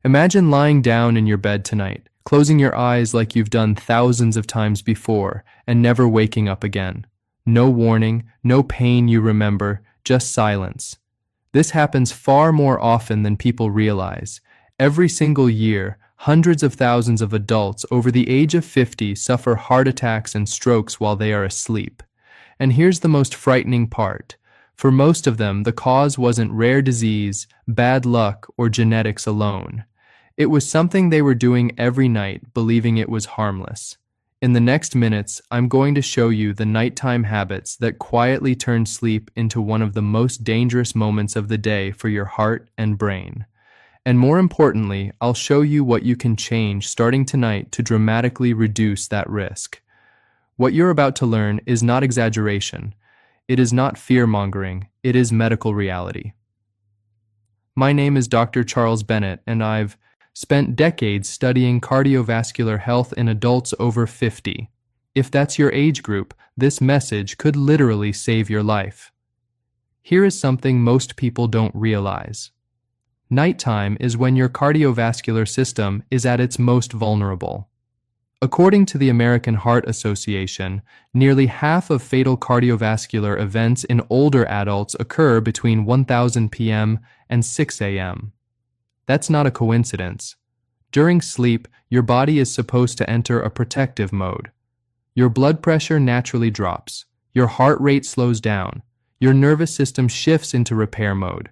Imagine lying down in your bed tonight, closing your eyes like you've done thousands of times before, and never waking up again. No warning, no pain you remember, just silence. This happens far more often than people realize. Every single year, hundreds of thousands of adults over the age of 50 suffer heart attacks and strokes while they are asleep. And here's the most frightening part. For most of them, the cause wasn't rare disease, bad luck, or genetics alone. It was something they were doing every night, believing it was harmless. In the next minutes, I'm going to show you the nighttime habits that quietly turn sleep into one of the most dangerous moments of the day for your heart and brain. And more importantly, I'll show you what you can change starting tonight to dramatically reduce that risk. What you're about to learn is not exaggeration. It is not fear-mongering. It is medical reality. My name is Dr. Charles Bennett, and I've spent decades studying cardiovascular health in adults over 50. If that's your age group, this message could literally save your life. Here is something most people don't realize. Nighttime is when your cardiovascular system is at its most vulnerable. According to the American Heart Association, nearly half of fatal cardiovascular events in older adults occur between 1000 p.m. and 6 a.m. That's not a coincidence. During sleep, your body is supposed to enter a protective mode. Your blood pressure naturally drops. Your heart rate slows down. Your nervous system shifts into repair mode.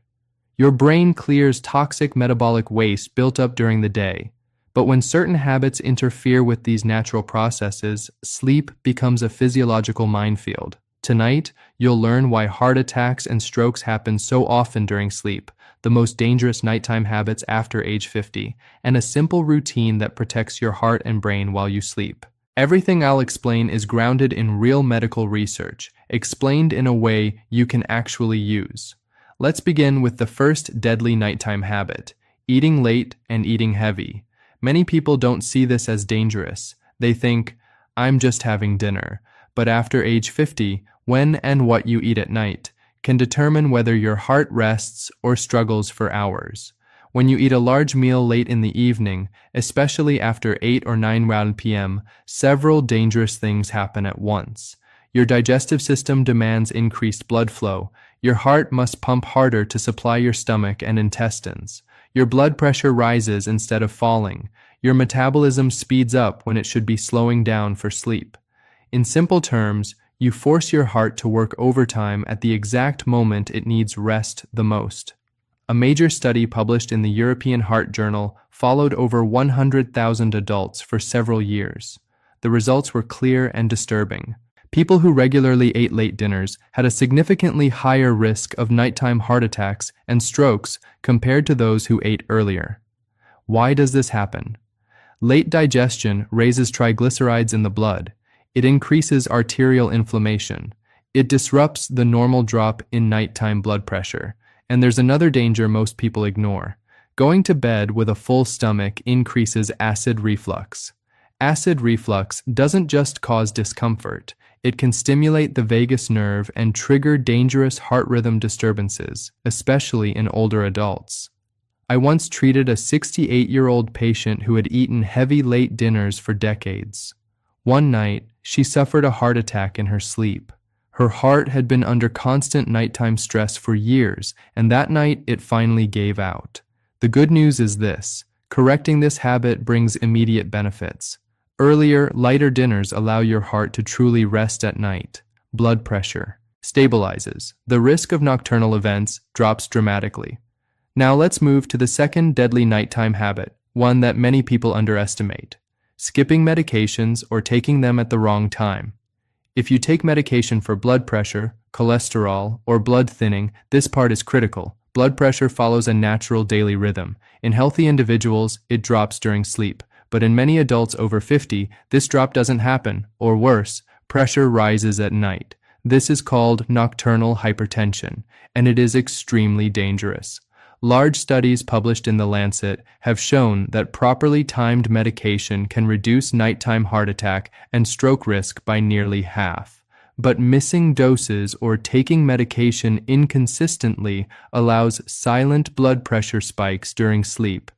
Your brain clears toxic metabolic waste built up during the day. But when certain habits interfere with these natural processes, sleep becomes a physiological minefield. Tonight, you'll learn why heart attacks and strokes happen so often during sleep, the most dangerous nighttime habits after age 50, and a simple routine that protects your heart and brain while you sleep. Everything I'll explain is grounded in real medical research, explained in a way you can actually use. Let's begin with the first deadly nighttime habit, eating late and eating heavy. Many people don't see this as dangerous. They think, I'm just having dinner. But after age 50, when and what you eat at night can determine whether your heart rests or struggles for hours. When you eat a large meal late in the evening, especially after 8 or 9 p.m., several dangerous things happen at once. Your digestive system demands increased blood flow. Your heart must pump harder to supply your stomach and intestines. Your blood pressure rises instead of falling. Your metabolism speeds up when it should be slowing down for sleep. In simple terms, you force your heart to work overtime at the exact moment it needs rest the most. A major study published in the European Heart Journal followed over 100,000 adults for several years. The results were clear and disturbing. People who regularly ate late dinners had a significantly higher risk of nighttime heart attacks and strokes compared to those who ate earlier. Why does this happen? Late digestion raises triglycerides in the blood. It increases arterial inflammation. It disrupts the normal drop in nighttime blood pressure. And there's another danger most people ignore. Going to bed with a full stomach increases acid reflux. Acid reflux doesn't just cause discomfort. It can stimulate the vagus nerve and trigger dangerous heart rhythm disturbances, especially in older adults. I once treated a 68-year-old patient who had eaten heavy late dinners for decades. One night, she suffered a heart attack in her sleep. Her heart had been under constant nighttime stress for years, and that night it finally gave out. The good news is this: correcting this habit brings immediate benefits. Earlier, lighter dinners allow your heart to truly rest at night. Blood pressure stabilizes. The risk of nocturnal events drops dramatically. Now let's move to the second deadly nighttime habit, one that many people underestimate: skipping medications or taking them at the wrong time. If you take medication for blood pressure, cholesterol, or blood thinning, this part is critical. Blood pressure follows a natural daily rhythm. In healthy individuals, it drops during sleep. But in many adults over 50, this drop doesn't happen, or worse, pressure rises at night. This is called nocturnal hypertension, and it is extremely dangerous. Large studies published in The Lancet have shown that properly timed medication can reduce nighttime heart attack and stroke risk by nearly half. But missing doses or taking medication inconsistently allows silent blood pressure spikes during sleep.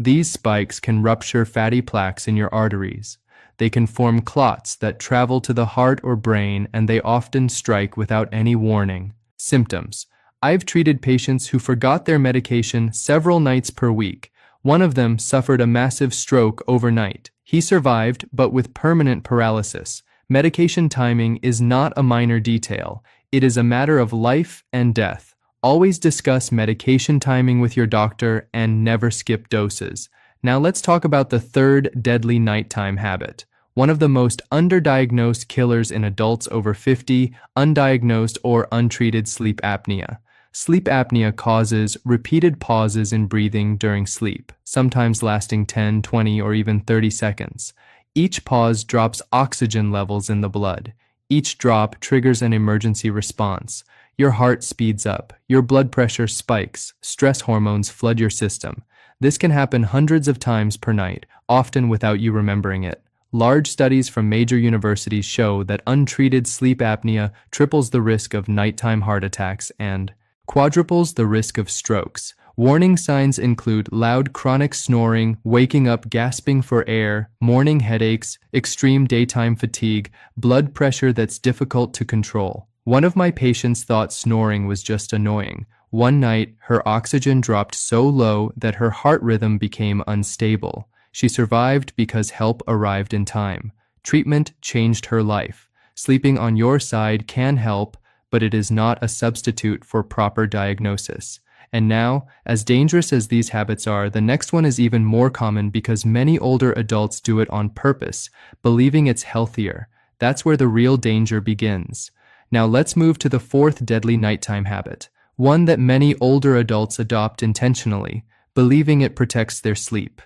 These spikes can rupture fatty plaques in your arteries. They can form clots that travel to the heart or brain, and they often strike without any warning. Symptoms. I've treated patients who forgot their medication several nights per week. One of them suffered a massive stroke overnight. He survived, but with permanent paralysis. Medication timing is not a minor detail. It is a matter of life and death. Always discuss medication timing with your doctor and never skip doses. Now let's talk about the third deadly nighttime habit. One of the most underdiagnosed killers in adults over 50, undiagnosed or untreated sleep apnea. Sleep apnea causes repeated pauses in breathing during sleep, sometimes lasting 10, 20, or even 30 seconds. Each pause drops oxygen levels in the blood. Each drop triggers an emergency response. Your heart speeds up, your blood pressure spikes, stress hormones flood your system. This can happen hundreds of times per night, often without you remembering it. Large studies from major universities show that untreated sleep apnea triples the risk of nighttime heart attacks and quadruples the risk of strokes. Warning signs include loud chronic snoring, waking up gasping for air, morning headaches, extreme daytime fatigue, blood pressure that's difficult to control. One of my patients thought snoring was just annoying. One night, her oxygen dropped so low that her heart rhythm became unstable. She survived because help arrived in time. Treatment changed her life. Sleeping on your side can help, but it is not a substitute for proper diagnosis. And now, as dangerous as these habits are, the next one is even more common because many older adults do it on purpose, believing it's healthier. That's where the real danger begins. Now let's move to the fourth deadly nighttime habit, one that many older adults adopt intentionally, believing it protects their sleep.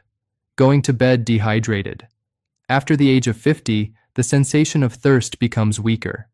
Going to bed dehydrated. After the age of 50, the sensation of thirst becomes weaker.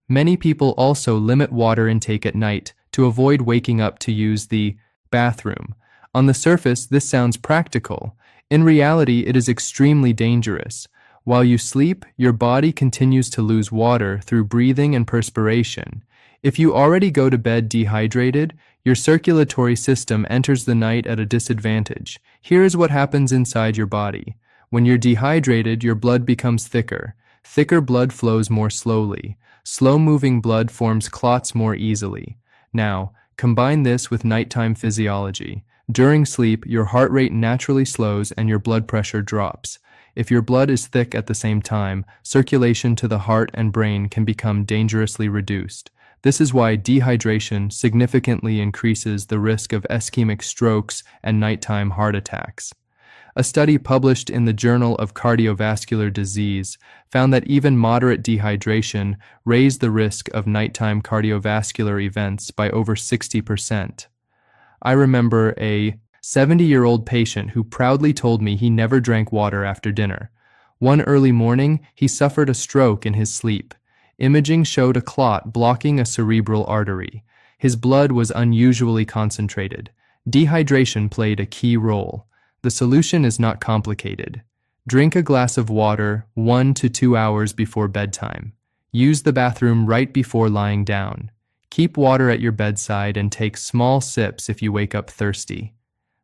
Many people also limit water intake at night to avoid waking up to use the bathroom. On the surface, this sounds practical. In reality, it is extremely dangerous. While you sleep, your body continues to lose water through breathing and perspiration. If you already go to bed dehydrated, your circulatory system enters the night at a disadvantage. Here is what happens inside your body. When you're dehydrated, your blood becomes thicker. Thicker blood flows more slowly. Slow-moving blood forms clots more easily. Now, combine this with nighttime physiology. During sleep, your heart rate naturally slows and your blood pressure drops. If your blood is thick at the same time, circulation to the heart and brain can become dangerously reduced. This is why dehydration significantly increases the risk of ischemic strokes and nighttime heart attacks. A study published in the Journal of Cardiovascular Disease found that even moderate dehydration raised the risk of nighttime cardiovascular events by over 60%. I remember a 70-year-old patient who proudly told me he never drank water after dinner. One early morning, he suffered a stroke in his sleep. Imaging showed a clot blocking a cerebral artery. His blood was unusually concentrated. Dehydration played a key role. The solution is not complicated. Drink a glass of water 1 to 2 hours before bedtime. Use the bathroom right before lying down. Keep water at your bedside and take small sips if you wake up thirsty.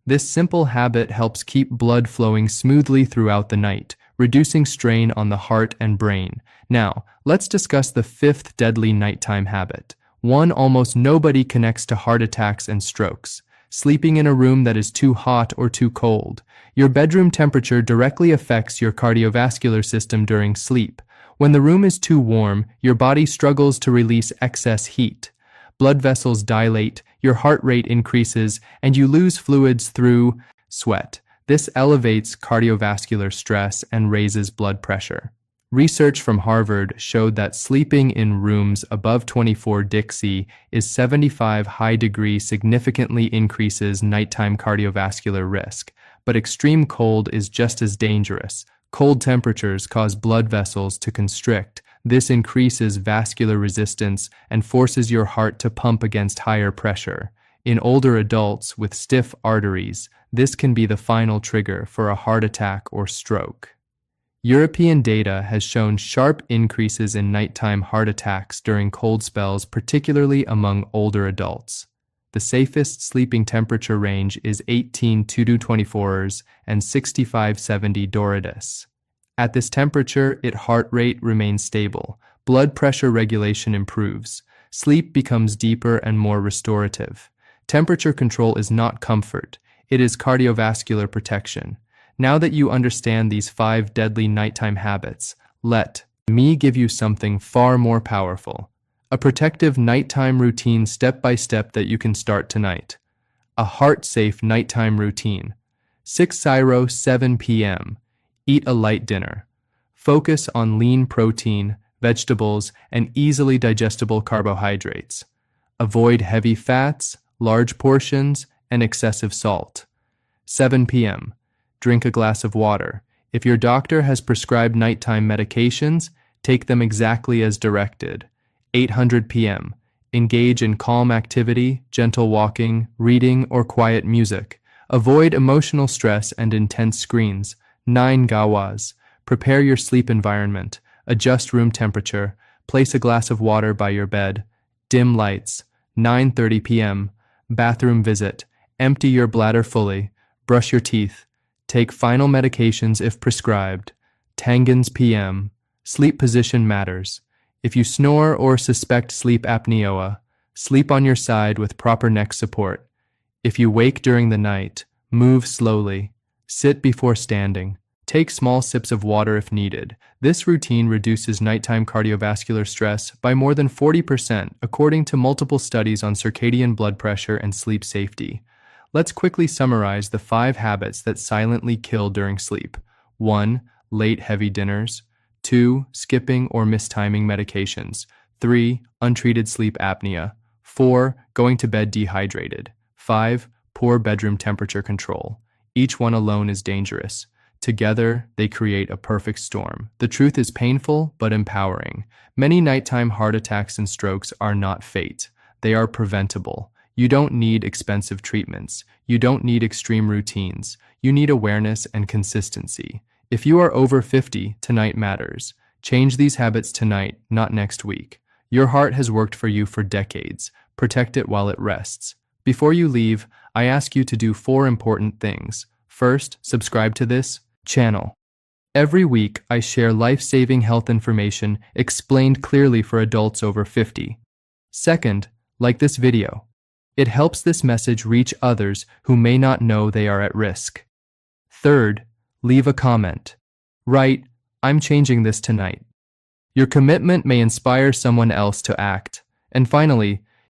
This simple habit helps keep blood flowing smoothly throughout the night, reducing strain on the heart and brain. Now, let's discuss the fifth deadly nighttime habit, one almost nobody connects to heart attacks and strokes. Sleeping in a room that is too hot or too cold. Your bedroom temperature directly affects your cardiovascular system during sleep. When the room is too warm, your body struggles to release excess heat. Blood vessels dilate, your heart rate increases, and you lose fluids through sweat. This elevates cardiovascular stress and raises blood pressure. Research from Harvard showed that sleeping in rooms above 24 Dixie is 75 high degree significantly increases nighttime cardiovascular risk, but extreme cold is just as dangerous. Cold temperatures cause blood vessels to constrict. This increases vascular resistance and forces your heart to pump against higher pressure. In older adults with stiff arteries, this can be the final trigger for a heart attack or stroke. European data has shown sharp increases in nighttime heart attacks during cold spells, particularly among older adults. The safest sleeping temperature range is 18 to 24 and 65-70 Dorades. At this temperature, heart rate remains stable, blood pressure regulation improves, sleep becomes deeper and more restorative. Temperature control is not comfort, it is cardiovascular protection. Now that you understand these 5 deadly nighttime habits, let me give you something far more powerful. A protective nighttime routine step by step that you can start tonight. A heart-safe nighttime routine. 6:00, 7 p.m. Eat a light dinner. Focus on lean protein, vegetables, and easily digestible carbohydrates. Avoid heavy fats, large portions, and excessive salt. 7 p.m. Drink a glass of water. If your doctor has prescribed nighttime medications, take them exactly as directed. 8:00 p.m. Engage in calm activity, gentle walking, reading, or quiet music. Avoid emotional stress and intense screens. 9 gawas. Prepare your sleep environment. Adjust room temperature. Place a glass of water by your bed. Dim lights. 9:30 p.m. Bathroom visit. Empty your bladder fully. Brush your teeth. Take final medications if prescribed. Tangens p.m. Sleep position matters. If you snore or suspect sleep apnea, sleep on your side with proper neck support. If you wake during the night, move slowly. Sit before standing. Take small sips of water if needed. This routine reduces nighttime cardiovascular stress by more than 40%, according to multiple studies on circadian blood pressure and sleep safety. Let's quickly summarize the 5 habits that silently kill during sleep. 1. Late heavy dinners. 2. Skipping or mistiming medications. 3. Untreated sleep apnea. 4. Going to bed dehydrated. 5. Poor bedroom temperature control. Each one alone is dangerous. Together, they create a perfect storm. The truth is painful, but empowering. Many nighttime heart attacks and strokes are not fate. They are preventable. You don't need expensive treatments. You don't need extreme routines. You need awareness and consistency. If you are over 50, tonight matters. Change these habits tonight, not next week. Your heart has worked for you for decades. Protect it while it rests. Before you leave, I ask you to do 4 important things. First, subscribe to this channel. Every week, I share life-saving health information explained clearly for adults over 50. Second, like this video. It helps this message reach others who may not know they are at risk. Third, leave a comment. Write, "I'm changing this tonight." Your commitment may inspire someone else to act. And finally,